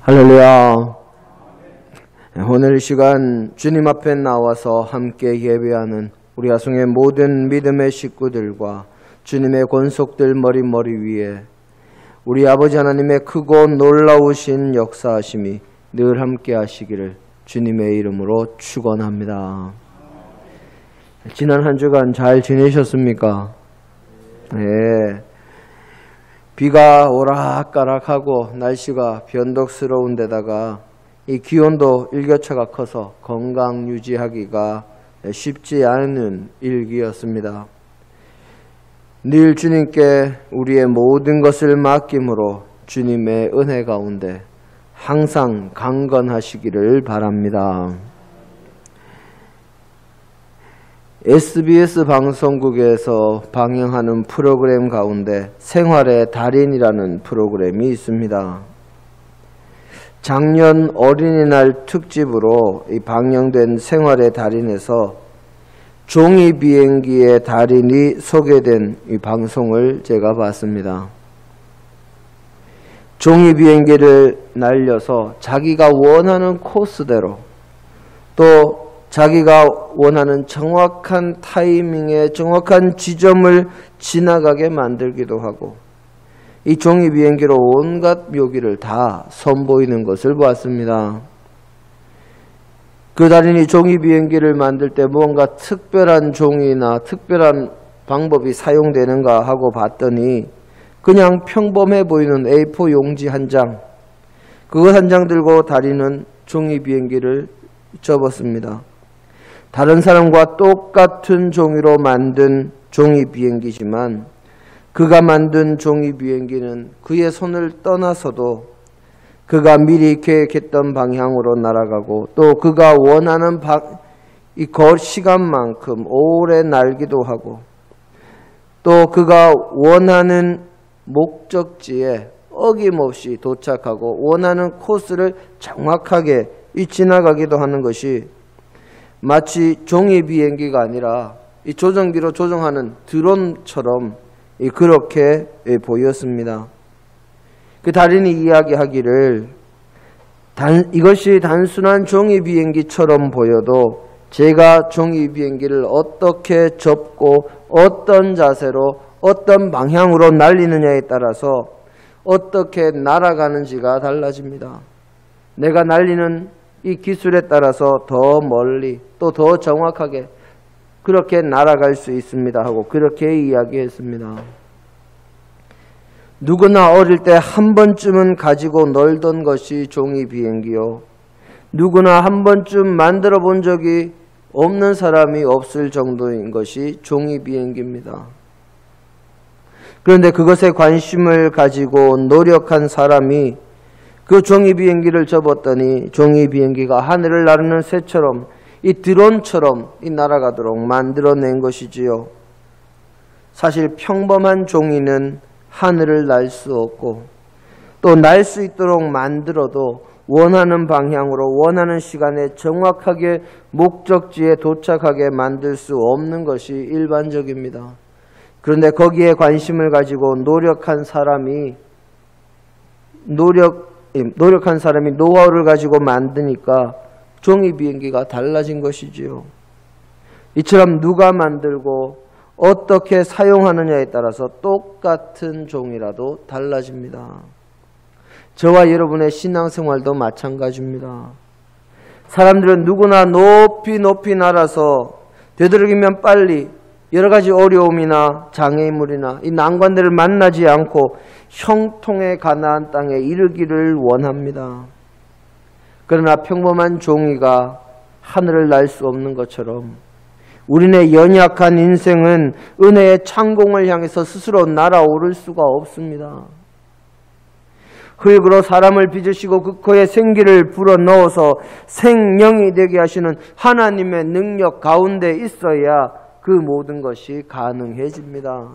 할렐루야. 오늘 이 시간 주님 앞에 나와서 함께 예배하는 우리 아송의 모든 믿음의 식구들과 주님의 권속들 머리 위에 우리 아버지 하나님의 크고 놀라우신 역사하심이 늘 함께 하시기를 주님의 이름으로 축원합니다. 지난 한 주간 잘 지내셨습니까? 네. 비가 오락가락하고 날씨가 변덕스러운 데다가 이 기온도 일교차가 커서 건강 유지하기가 쉽지 않은 일기였습니다. 늘 주님께 우리의 모든 것을 맡김으로 주님의 은혜 가운데 항상 강건하시기를 바랍니다. SBS 방송국에서 방영하는 프로그램 가운데 생활의 달인이라는 프로그램이 있습니다. 작년 어린이날 특집으로 방영된 생활의 달인에서 종이 비행기의 달인이 소개된 이 방송을 제가 봤습니다. 종이 비행기를 날려서 자기가 원하는 코스대로 또 자기가 원하는 정확한 타이밍에 정확한 지점을 지나가게 만들기도 하고 이 종이 비행기로 온갖 묘기를 다 선보이는 것을 보았습니다. 그 달인이 종이 비행기를 만들 때 무언가 특별한 종이나 특별한 방법이 사용되는가 하고 봤더니 그냥 평범해 보이는 A4 용지 한 장, 그것 한 장 들고 달인은 종이 비행기를 접었습니다. 다른 사람과 똑같은 종이로 만든 종이 비행기지만 그가 만든 종이 비행기는 그의 손을 떠나서도 그가 미리 계획했던 방향으로 날아가고 또 그가 원하는 이 시간만큼 오래 날기도 하고 또 그가 원하는 목적지에 어김없이 도착하고 원하는 코스를 정확하게 지나가기도 하는 것이 마치 종이 비행기가 아니라 이 조정기로 조정하는 드론처럼 그렇게 보였습니다. 그 달인이 이야기하기를 이것이 단순한 종이 비행기처럼 보여도 제가 종이 비행기를 어떻게 접고 어떤 자세로 어떤 방향으로 날리느냐에 따라서 어떻게 날아가는지가 달라집니다. 내가 날리는 이 기술에 따라서 더 멀리 또 더 정확하게 그렇게 날아갈 수 있습니다 하고 그렇게 이야기했습니다. 누구나 어릴 때 한 번쯤은 가지고 놀던 것이 종이 비행기요. 누구나 한 번쯤 만들어 본 적이 없는 사람이 없을 정도인 것이 종이 비행기입니다. 그런데 그것에 관심을 가지고 노력한 사람이 그 종이 비행기를 접었더니 종이 비행기가 하늘을 나르는 새처럼 이 드론처럼 날아가도록 만들어낸 것이지요. 사실 평범한 종이는 하늘을 날 수 없고 또 날 수 있도록 만들어도 원하는 방향으로 원하는 시간에 정확하게 목적지에 도착하게 만들 수 없는 것이 일반적입니다. 그런데 거기에 관심을 가지고 노력한 사람이 노하우를 가지고 만드니까 종이 비행기가 달라진 것이지요. 이처럼 누가 만들고 어떻게 사용하느냐에 따라서 똑같은 종이라도 달라집니다. 저와 여러분의 신앙생활도 마찬가지입니다. 사람들은 누구나 높이 날아서 되도록이면 빨리 여러 가지 어려움이나 장애물이나 이 난관들을 만나지 않고 형통의 가나안 땅에 이르기를 원합니다. 그러나 평범한 종이가 하늘을 날 수 없는 것처럼 우리네 연약한 인생은 은혜의 창공을 향해서 스스로 날아오를 수가 없습니다. 흙으로 사람을 빚으시고 그 코에 생기를 불어넣어서 생명이 되게 하시는 하나님의 능력 가운데 있어야 그 모든 것이 가능해집니다.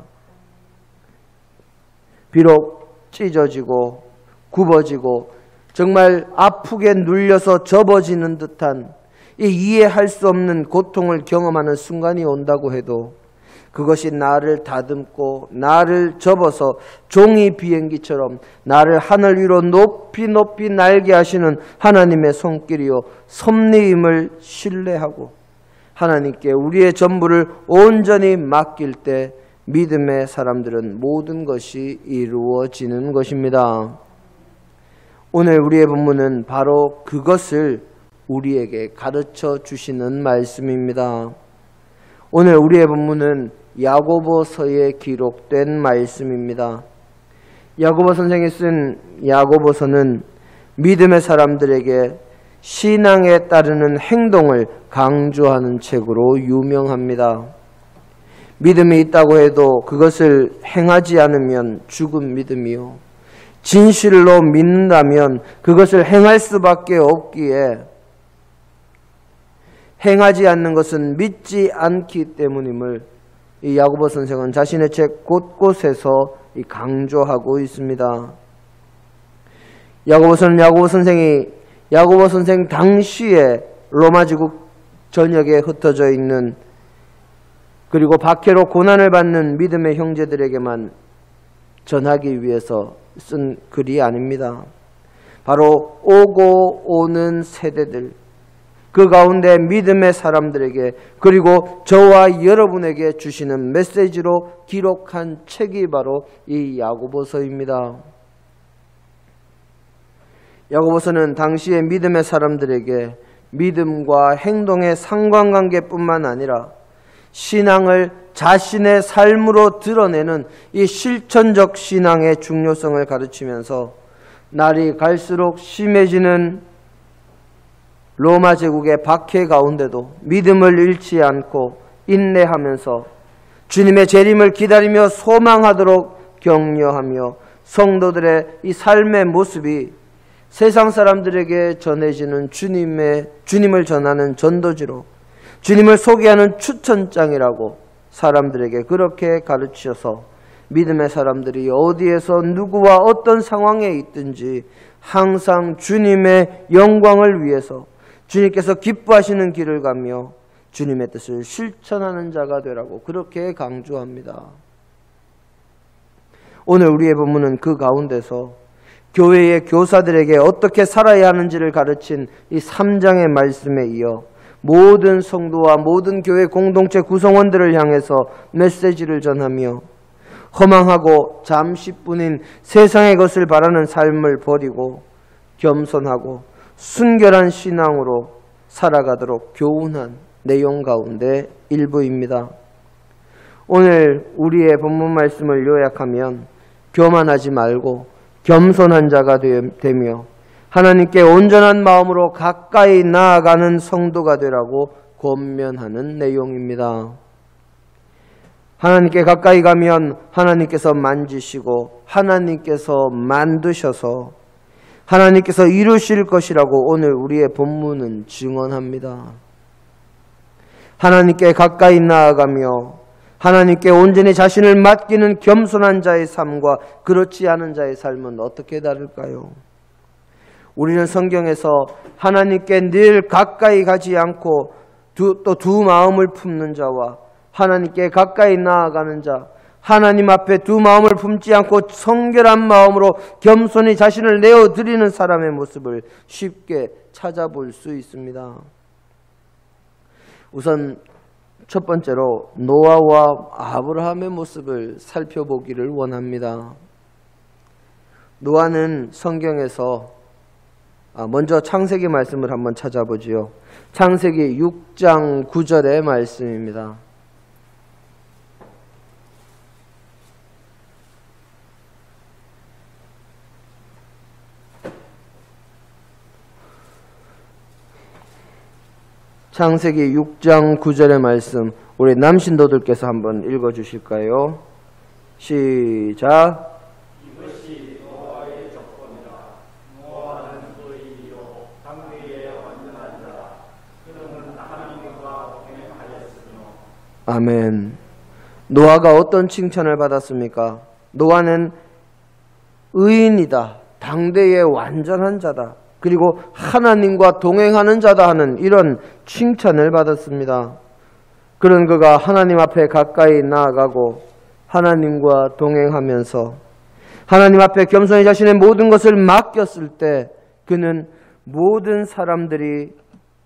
비록 찢어지고 굽어지고 정말 아프게 눌려서 접어지는 듯한 이해할 수 없는 고통을 경험하는 순간이 온다고 해도 그것이 나를 다듬고 나를 접어서 종이 비행기처럼 나를 하늘 위로 높이 높이 날게 하시는 하나님의 손길이요 섭리임을 신뢰하고 하나님께 우리의 전부를 온전히 맡길 때 믿음의 사람들은 모든 것이 이루어지는 것입니다. 오늘 우리의 본문은 바로 그것을 우리에게 가르쳐 주시는 말씀입니다. 오늘 우리의 본문은 야고보서에 기록된 말씀입니다. 야고보 선생이 쓴 야고보서는 믿음의 사람들에게 신앙에 따르는 행동을 강조하는 책으로 유명합니다. 믿음이 있다고 해도 그것을 행하지 않으면 죽은 믿음이요, 진실로 믿는다면 그것을 행할 수밖에 없기에 행하지 않는 것은 믿지 않기 때문임을 이 야고보 선생은 자신의 책 곳곳에서 강조하고 있습니다. 야고보서는 야고보 선생 당시에 로마 제국 전역에 흩어져 있는 그리고 박해로 고난을 받는 믿음의 형제들에게만 전하기 위해서 쓴 글이 아닙니다. 바로 오고 오는 세대들, 그 가운데 믿음의 사람들에게 그리고 저와 여러분에게 주시는 메시지로 기록한 책이 바로 이 야고보서입니다. 야고보서는 당시의 믿음의 사람들에게 믿음과 행동의 상관관계뿐만 아니라 신앙을 자신의 삶으로 드러내는 이 실천적 신앙의 중요성을 가르치면서 날이 갈수록 심해지는 로마 제국의 박해 가운데도 믿음을 잃지 않고 인내하면서 주님의 재림을 기다리며 소망하도록 격려하며 성도들의 이 삶의 모습이 세상 사람들에게 전해지는 주님을 전하는 전도지로 주님을 소개하는 추천장이라고 사람들에게 그렇게 가르치셔서 믿음의 사람들이 어디에서 누구와 어떤 상황에 있든지 항상 주님의 영광을 위해서 주님께서 기뻐하시는 길을 가며 주님의 뜻을 실천하는 자가 되라고 그렇게 강조합니다. 오늘 우리의 본문은 그 가운데서 교회의 교사들에게 어떻게 살아야 하는지를 가르친 이 3장의 말씀에 이어 모든 성도와 모든 교회 공동체 구성원들을 향해서 메시지를 전하며 허망하고 잠시뿐인 세상의 것을 바라는 삶을 버리고 겸손하고 순결한 신앙으로 살아가도록 교훈한 내용 가운데 일부입니다. 오늘 우리의 본문 말씀을 요약하면 교만하지 말고 겸손한 자가 되며 하나님께 온전한 마음으로 가까이 나아가는 성도가 되라고 권면하는 내용입니다. 하나님께 가까이 가면 하나님께서 만지시고 하나님께서 만드셔서 하나님께서 이루실 것이라고 오늘 우리의 본문은 증언합니다. 하나님께 가까이 나아가며 하나님께 온전히 자신을 맡기는 겸손한 자의 삶과 그렇지 않은 자의 삶은 어떻게 다를까요? 우리는 성경에서 하나님께 늘 가까이 가지 않고 또 두 마음을 품는 자와 하나님께 가까이 나아가는 자, 하나님 앞에 두 마음을 품지 않고 성결한 마음으로 겸손히 자신을 내어드리는 사람의 모습을 쉽게 찾아볼 수 있습니다. 우선 첫 번째로 노아와 아브라함의 모습을 살펴보기를 원합니다. 노아는 성경에서 먼저 창세기 말씀을 한번 찾아보지요. 창세기 6장 9절의 말씀입니다. 창세기 6장 9절의 말씀 우리 남신도들께서 한번 읽어주실까요? 시작. 이것이 노아의 조건이라. 노아는 의인이요 당대의 완전한 자라. 그는 하나님과 동행하였으며. 아멘. 노아가 어떤 칭찬을 받았습니까? 노아는 의인이다. 당대의 완전한 자다. 그리고 하나님과 동행하는 자다 하는 이런 칭찬을 받았습니다. 그런 그가 하나님 앞에 가까이 나아가고 하나님과 동행하면서 하나님 앞에 겸손히 자신의 모든 것을 맡겼을 때 그는 모든 사람들이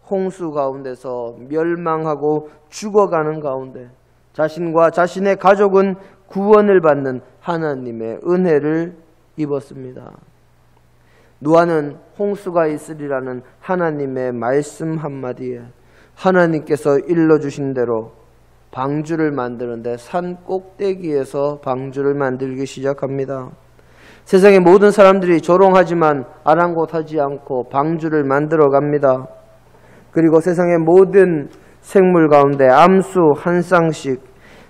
홍수 가운데서 멸망하고 죽어가는 가운데 자신과 자신의 가족은 구원을 받는 하나님의 은혜를 입었습니다. 노아는 홍수가 있으리라는 하나님의 말씀 한마디에 하나님께서 일러주신 대로 방주를 만드는데 산 꼭대기에서 방주를 만들기 시작합니다. 세상의 모든 사람들이 조롱하지만 아랑곳하지 않고 방주를 만들어 갑니다. 그리고 세상의 모든 생물 가운데 암수 한 쌍씩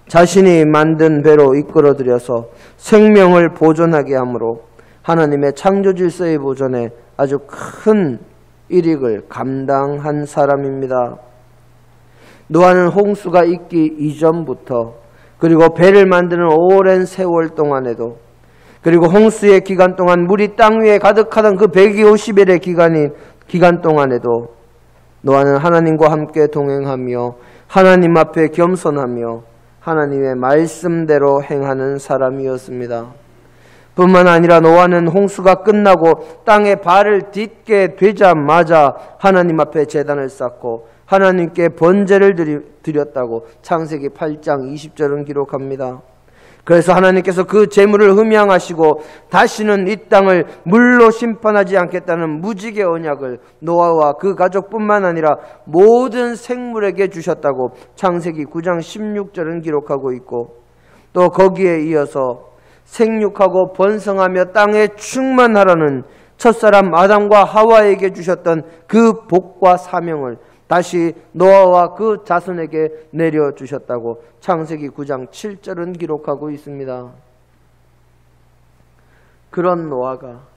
자신이 만든 배로 이끌어들여서 생명을 보존하게 하므로 하나님의 창조 질서의 보존에 아주 큰 일익을 감당한 사람입니다. 노아는 홍수가 있기 이전부터 그리고 배를 만드는 오랜 세월 동안에도 그리고 홍수의 기간 동안 물이 땅 위에 가득하던 그 150일의 기간 동안에도 노아는 하나님과 함께 동행하며 하나님 앞에 겸손하며 하나님의 말씀대로 행하는 사람이었습니다. 뿐만 아니라 노아는 홍수가 끝나고 땅에 발을 딛게 되자마자 하나님 앞에 제단을 쌓고 하나님께 번제를 드렸다고 창세기 8장 20절은 기록합니다. 그래서 하나님께서 그 제물을 흠양하시고 다시는 이 땅을 물로 심판하지 않겠다는 무지개 언약을 노아와 그 가족뿐만 아니라 모든 생물에게 주셨다고 창세기 9장 16절은 기록하고 있고 또 거기에 이어서 생육하고 번성하며 땅에 충만하라는 첫사람 아담과 하와에게 주셨던 그 복과 사명을 다시 노아와 그 자손에게 내려주셨다고 창세기 9장 7절은 기록하고 있습니다. 그런 노아가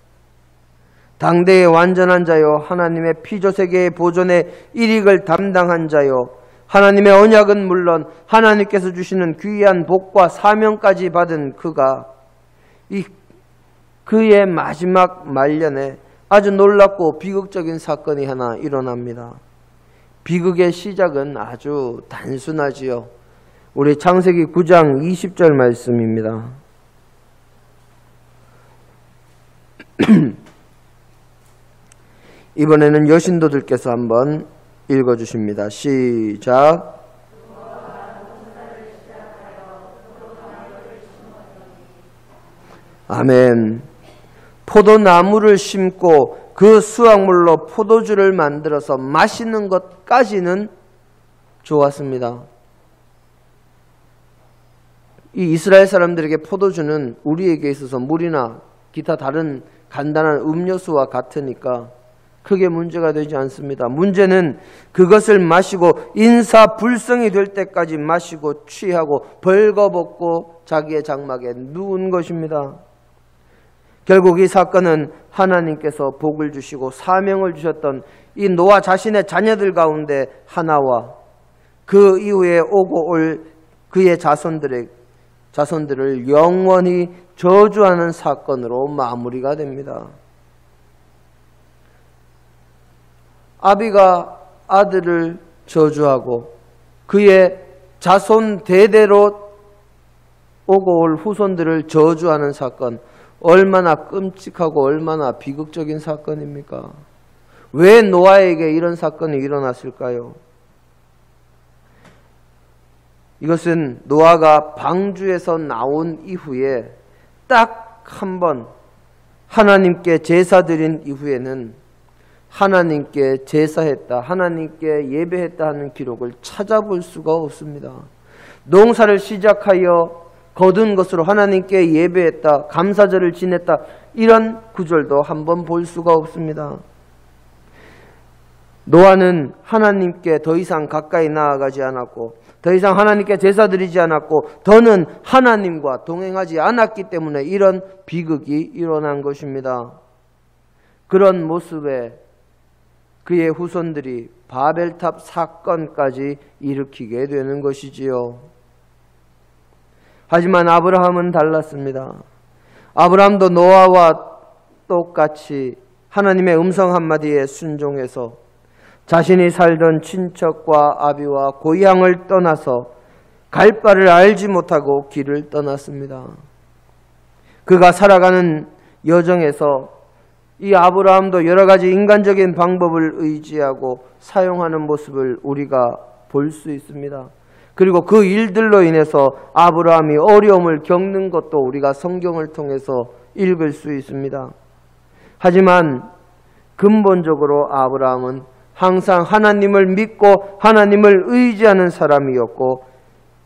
당대의 완전한 자요 하나님의 피조세계의 보존의 일익을 담당한 자요 하나님의 언약은 물론 하나님께서 주시는 귀한 복과 사명까지 받은 그가 그의 마지막 말년에 아주 놀랍고 비극적인 사건이 하나 일어납니다. 비극의 시작은 아주 단순하지요. 우리 창세기 9장 20절 말씀입니다. 이번에는 여신도들께서 한번 읽어주십니다. 시작. 아멘. 포도나무를 심고 그 수확물로 포도주를 만들어서 마시는 것까지는 좋았습니다. 이 이스라엘 사람들에게 포도주는 우리에게 있어서 물이나 기타 다른 간단한 음료수와 같으니까 크게 문제가 되지 않습니다. 문제는 그것을 마시고 인사불성이 될 때까지 마시고 취하고 벌거벗고 자기의 장막에 누운 것입니다. 결국 이 사건은 하나님께서 복을 주시고 사명을 주셨던 이 노아 자신의 자녀들 가운데 하나와 그 이후에 오고 올 그의 자손들을 영원히 저주하는 사건으로 마무리가 됩니다. 아비가 아들을 저주하고 그의 자손 대대로 오고 올 후손들을 저주하는 사건, 얼마나 끔찍하고 얼마나 비극적인 사건입니까? 왜 노아에게 이런 사건이 일어났을까요? 이것은 노아가 방주에서 나온 이후에 딱 한 번 하나님께 제사 드린 이후에는 하나님께 제사했다, 하나님께 예배했다 하는 기록을 찾아볼 수가 없습니다. 농사를 시작하여 거둔 것으로 하나님께 예배했다, 감사절을 지냈다, 이런 구절도 한번 볼 수가 없습니다. 노아는 하나님께 더 이상 가까이 나아가지 않았고 더 이상 하나님께 제사 드리지 않았고 더는 하나님과 동행하지 않았기 때문에 이런 비극이 일어난 것입니다. 그런 모습에 그의 후손들이 바벨탑 사건까지 일으키게 되는 것이지요. 하지만 아브라함은 달랐습니다. 아브라함도 노아와 똑같이 하나님의 음성 한마디에 순종해서 자신이 살던 친척과 아비와 고향을 떠나서 갈 바를 알지 못하고 길을 떠났습니다. 그가 살아가는 여정에서 이 아브라함도 여러 가지 인간적인 방법을 의지하고 사용하는 모습을 우리가 볼 수 있습니다. 그리고 그 일들로 인해서 아브라함이 어려움을 겪는 것도 우리가 성경을 통해서 읽을 수 있습니다. 하지만 근본적으로 아브라함은 항상 하나님을 믿고 하나님을 의지하는 사람이었고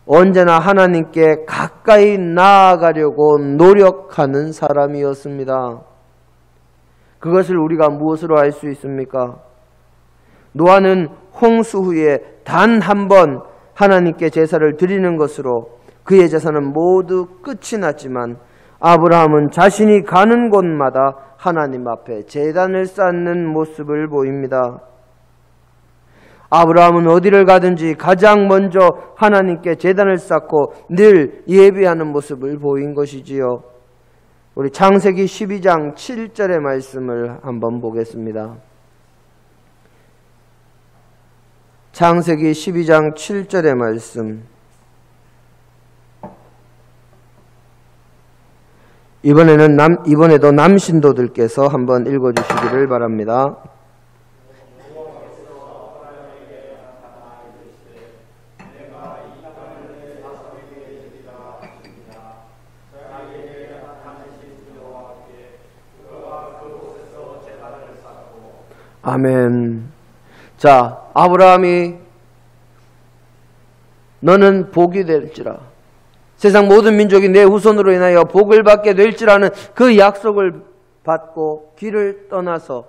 언제나 하나님께 가까이 나아가려고 노력하는 사람이었습니다. 그것을 우리가 무엇으로 알 수 있습니까? 노아는 홍수 후에 단 한 번 하나님께 제사를 드리는 것으로 그의 제사는 모두 끝이 났지만 아브라함은 자신이 가는 곳마다 하나님 앞에 제단을 쌓는 모습을 보입니다. 아브라함은 어디를 가든지 가장 먼저 하나님께 제단을 쌓고 늘 예배하는 모습을 보인 것이지요. 우리 창세기 12장 7절의 말씀을 한번 보겠습니다. 창세기 12장 7절의 말씀. 이번에도 남신도들께서 한번 읽어주시기를 바랍니다. 아멘. 자, 아브라함이 너는 복이 될지라, 세상 모든 민족이 내 후손으로 인하여 복을 받게 될지라는 그 약속을 받고 길을 떠나서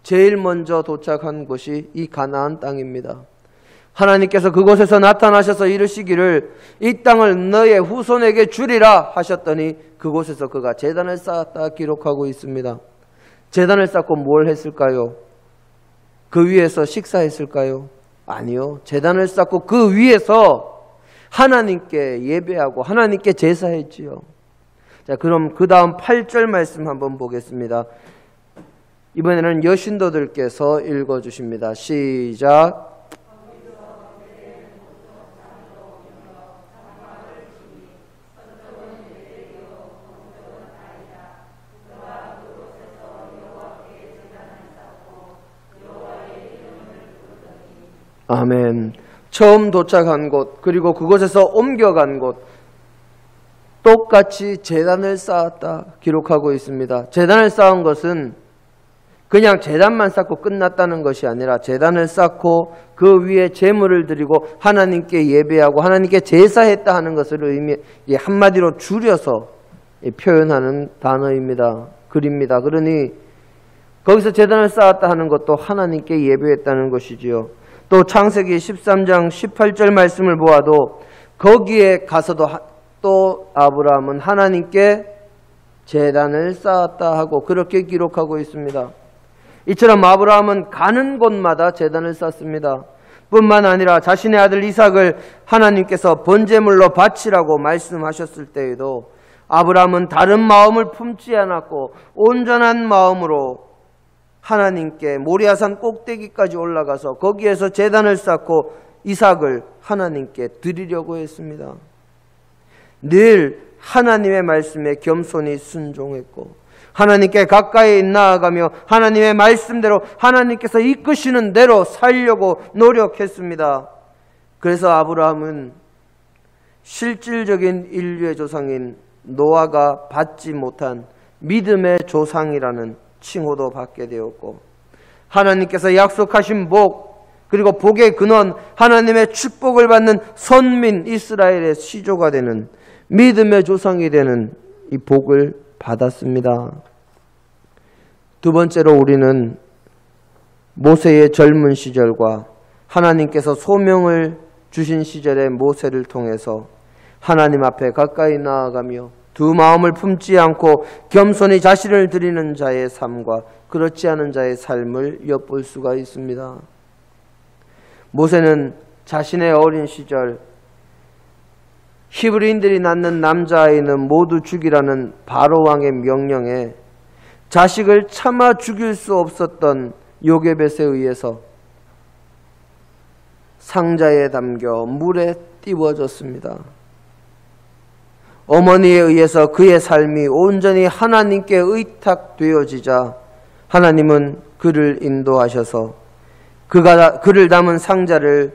제일 먼저 도착한 곳이 이 가나안 땅입니다. 하나님께서 그곳에서 나타나셔서 이르시기를 이 땅을 너의 후손에게 주리라 하셨더니 그곳에서 그가 제단을 쌓았다 기록하고 있습니다. 제단을 쌓고 뭘 했을까요? 그 위에서 식사했을까요? 아니요. 제단을 쌓고 그 위에서 하나님께 예배하고 하나님께 제사했지요. 자, 그럼 그 다음 8절 말씀 한번 보겠습니다. 이번에는 여신도들께서 읽어주십니다. 시작. 아멘. 처음 도착한 곳, 그리고 그곳에서 옮겨간 곳, 똑같이 제단을 쌓았다 기록하고 있습니다. 제단을 쌓은 것은 그냥 제단만 쌓고 끝났다는 것이 아니라 제단을 쌓고 그 위에 제물을 드리고 하나님께 예배하고 하나님께 제사했다 하는 것을 한마디로 줄여서 표현하는 단어입니다. 글입니다. 그러니 거기서 제단을 쌓았다 하는 것도 하나님께 예배했다는 것이지요. 또 창세기 13장 18절 말씀을 보아도 거기에 가서도 또 아브라함은 하나님께 제단을 쌓았다 하고 그렇게 기록하고 있습니다. 이처럼 아브라함은 가는 곳마다 제단을 쌓습니다. 뿐만 아니라 자신의 아들 이삭을 하나님께서 번제물로 바치라고 말씀하셨을 때에도 아브라함은 다른 마음을 품지 않았고 온전한 마음으로 하나님께 모리아산 꼭대기까지 올라가서 거기에서 제단을 쌓고 이삭을 하나님께 드리려고 했습니다. 늘 하나님의 말씀에 겸손히 순종했고 하나님께 가까이 나아가며 하나님의 말씀대로 하나님께서 이끄시는 대로 살려고 노력했습니다. 그래서 아브라함은 실질적인 인류의 조상인 노아가 받지 못한 믿음의 조상이라는 칭호도 받게 되었고 하나님께서 약속하신 복, 그리고 복의 근원 하나님의 축복을 받는 선민 이스라엘의 시조가 되는 믿음의 조상이 되는 이 복을 받았습니다. 두 번째로 우리는 모세의 젊은 시절과 하나님께서 소명을 주신 시절의 모세를 통해서 하나님 앞에 가까이 나아가며 두 마음을 품지 않고 겸손히 자신을 드리는 자의 삶과 그렇지 않은 자의 삶을 엿볼 수가 있습니다. 모세는 자신의 어린 시절 히브리인들이 낳는 남자아이는 모두 죽이라는 바로 왕의 명령에 자식을 차마 죽일 수 없었던 요게벳에 의해서 상자에 담겨 물에 띄워졌습니다. 어머니에 의해서 그의 삶이 온전히 하나님께 의탁되어지자 하나님은 그를 인도하셔서 그를 담은 상자를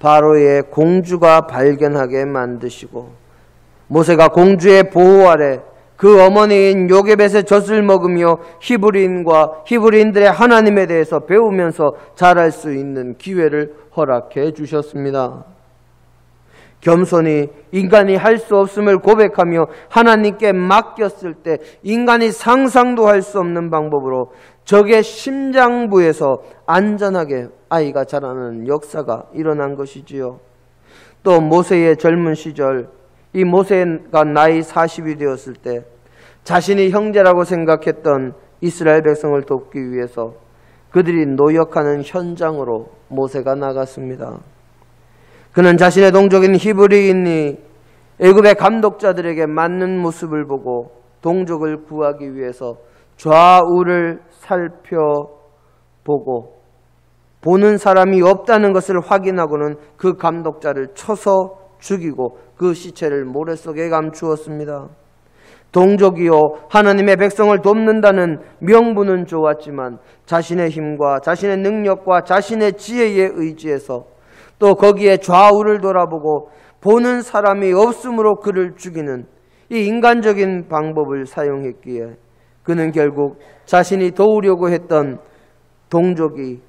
바로의 공주가 발견하게 만드시고 모세가 공주의 보호 아래 그 어머니인 요게벳의 젖을 먹으며 히브리인들의 하나님에 대해서 배우면서 자랄 수 있는 기회를 허락해 주셨습니다. 겸손히 인간이 할 수 없음을 고백하며 하나님께 맡겼을 때 인간이 상상도 할 수 없는 방법으로 적의 심장부에서 안전하게 아이가 자라는 역사가 일어난 것이지요. 또 모세의 젊은 시절, 이 모세가 나이 40이 되었을 때 자신이 형제라고 생각했던 이스라엘 백성을 돕기 위해서 그들이 노역하는 현장으로 모세가 나갔습니다. 그는 자신의 동족인 히브리인이 애굽의 감독자들에게 맞는 모습을 보고 동족을 구하기 위해서 좌우를 살펴보고 보는 사람이 없다는 것을 확인하고는 그 감독자를 쳐서 죽이고 그 시체를 모래 속에 감추었습니다. 동족이요 하나님의 백성을 돕는다는 명분은 좋았지만 자신의 힘과 자신의 능력과 자신의 지혜에 의지해서 또 거기에 좌우를 돌아보고 보는 사람이 없으므로 그를 죽이는 이 인간적인 방법을 사용했기에 그는 결국 자신이 도우려고 했던 동족이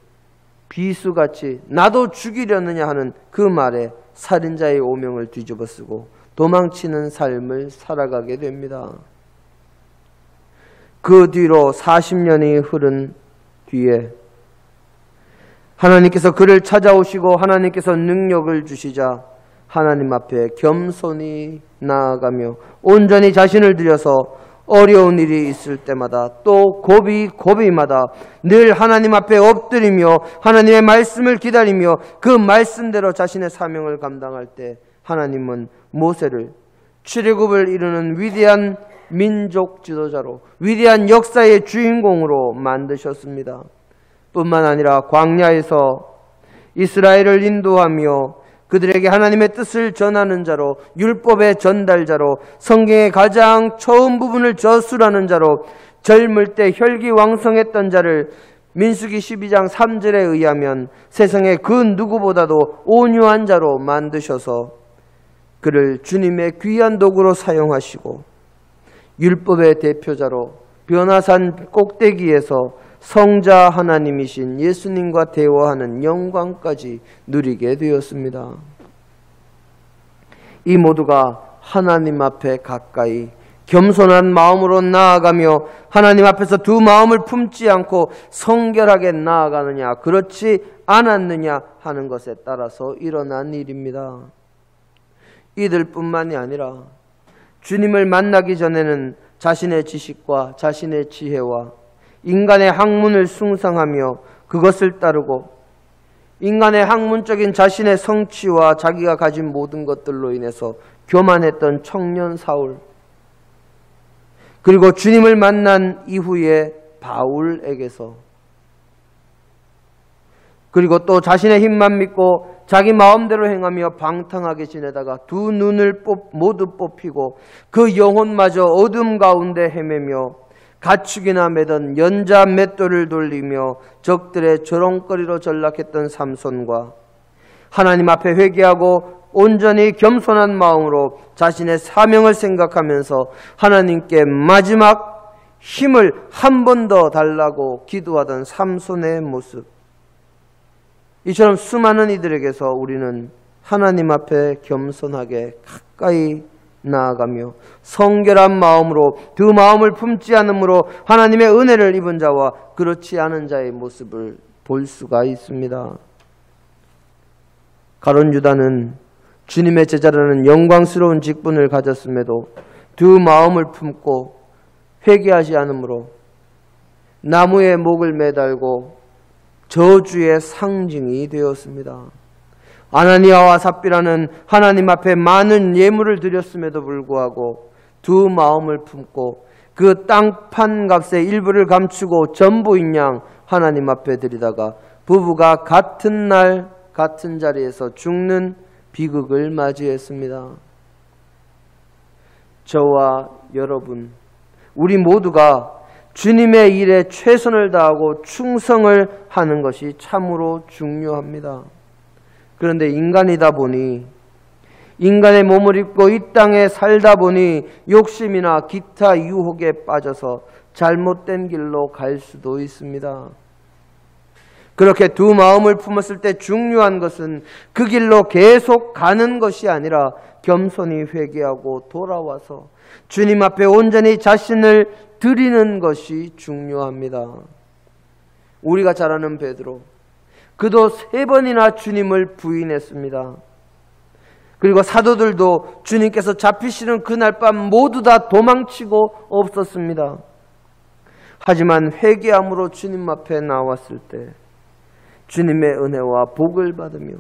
비수같이 나도 죽이려느냐 하는 그 말에 살인자의 오명을 뒤집어쓰고 도망치는 삶을 살아가게 됩니다. 그 뒤로 40년이 흐른 뒤에 하나님께서 그를 찾아오시고 하나님께서 능력을 주시자 하나님 앞에 겸손히 나아가며 온전히 자신을 들여서 어려운 일이 있을 때마다 또 고비마다 늘 하나님 앞에 엎드리며 하나님의 말씀을 기다리며 그 말씀대로 자신의 사명을 감당할 때 하나님은 모세를 출애굽을 이루는 위대한 민족 지도자로 위대한 역사의 주인공으로 만드셨습니다. 뿐만 아니라 광야에서 이스라엘을 인도하며 그들에게 하나님의 뜻을 전하는 자로 율법의 전달자로 성경의 가장 처음 부분을 저술하는 자로 젊을 때 혈기왕성했던 자를 민수기 12장 3절에 의하면 세상의 그 누구보다도 온유한 자로 만드셔서 그를 주님의 귀한 도구로 사용하시고 율법의 대표자로 변화산 꼭대기에서 성자 하나님이신 예수님과 대화하는 영광까지 누리게 되었습니다. 이 모두가 하나님 앞에 가까이 겸손한 마음으로 나아가며 하나님 앞에서 두 마음을 품지 않고 성결하게 나아가느냐 그렇지 않았느냐 하는 것에 따라서 일어난 일입니다. 이들뿐만이 아니라 주님을 만나기 전에는 자신의 지식과 자신의 지혜와 인간의 학문을 숭상하며 그것을 따르고 인간의 학문적인 자신의 성취와 자기가 가진 모든 것들로 인해서 교만했던 청년 사울, 그리고 주님을 만난 이후에 바울에게서, 그리고 또 자신의 힘만 믿고 자기 마음대로 행하며 방탕하게 지내다가 두 눈을 모두 뽑히고 그 영혼마저 어둠 가운데 헤매며 가축이나 매던 연자 맷돌을 돌리며 적들의 조롱거리로 전락했던 삼손과 하나님 앞에 회개하고 온전히 겸손한 마음으로 자신의 사명을 생각하면서 하나님께 마지막 힘을 한 번 더 달라고 기도하던 삼손의 모습, 이처럼 수많은 이들에게서 우리는 하나님 앞에 겸손하게 가까이 나아가며 성결한 마음으로 두 마음을 품지 않으므로 하나님의 은혜를 입은 자와 그렇지 않은 자의 모습을 볼 수가 있습니다. 가룟 유다는 주님의 제자라는 영광스러운 직분을 가졌음에도 두 마음을 품고 회개하지 않으므로 나무에 목을 매달고 저주의 상징이 되었습니다. 아나니아와 삽비라는 하나님 앞에 많은 예물을 드렸음에도 불구하고 두 마음을 품고 그 땅판 값의 일부를 감추고 전부인 양 하나님 앞에 드리다가 부부가 같은 날 같은 자리에서 죽는 비극을 맞이했습니다. 저와 여러분, 우리 모두가 주님의 일에 최선을 다하고 충성을 하는 것이 참으로 중요합니다. 그런데 인간이다 보니, 인간의 몸을 입고 이 땅에 살다 보니 욕심이나 기타 유혹에 빠져서 잘못된 길로 갈 수도 있습니다. 그렇게 두 마음을 품었을 때 중요한 것은 그 길로 계속 가는 것이 아니라 겸손히 회개하고 돌아와서 주님 앞에 온전히 자신을 드리는 것이 중요합니다. 우리가 잘 아는 베드로, 그도 3번이나 주님을 부인했습니다. 그리고 사도들도 주님께서 잡히시는 그날 밤 모두 다 도망치고 없었습니다. 하지만 회개함으로 주님 앞에 나왔을 때 주님의 은혜와 복을 받으며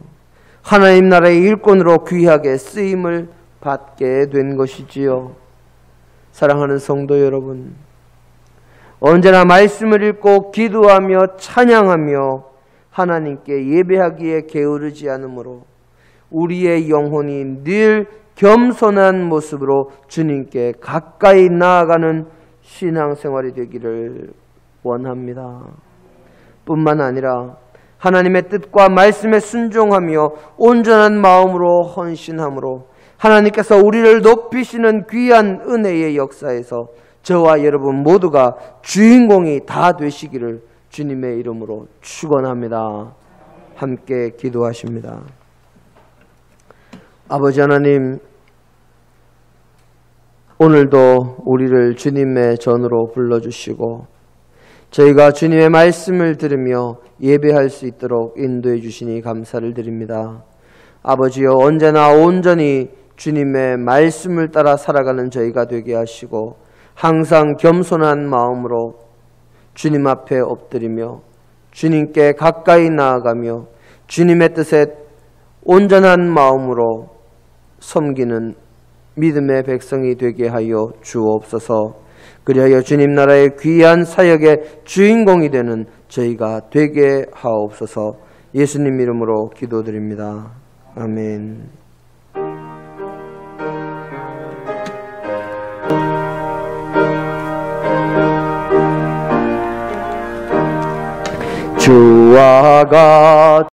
하나님 나라의 일꾼으로 귀하게 쓰임을 받게 된 것이지요. 사랑하는 성도 여러분, 언제나 말씀을 읽고 기도하며 찬양하며 하나님께 예배하기에 게으르지 않으므로 우리의 영혼이 늘 겸손한 모습으로 주님께 가까이 나아가는 신앙생활이 되기를 원합니다. 뿐만 아니라 하나님의 뜻과 말씀에 순종하며 온전한 마음으로 헌신함으로 하나님께서 우리를 높이시는 귀한 은혜의 역사에서 저와 여러분 모두가 주인공이 다 되시기를 주님의 이름으로 축원합니다. 함께 기도하십니다. 아버지 하나님, 오늘도 우리를 주님의 전으로 불러주시고 저희가 주님의 말씀을 들으며 예배할 수 있도록 인도해 주시니 감사를 드립니다. 아버지여, 언제나 온전히 주님의 말씀을 따라 살아가는 저희가 되게 하시고 항상 겸손한 마음으로 주님 앞에 엎드리며 주님께 가까이 나아가며 주님의 뜻에 온전한 마음으로 섬기는 믿음의 백성이 되게 하여 주옵소서. 그리하여 주님 나라의 귀한 사역의 주인공이 되는 저희가 되게 하옵소서. 예수님 이름으로 기도드립니다. 아멘. 주와 같은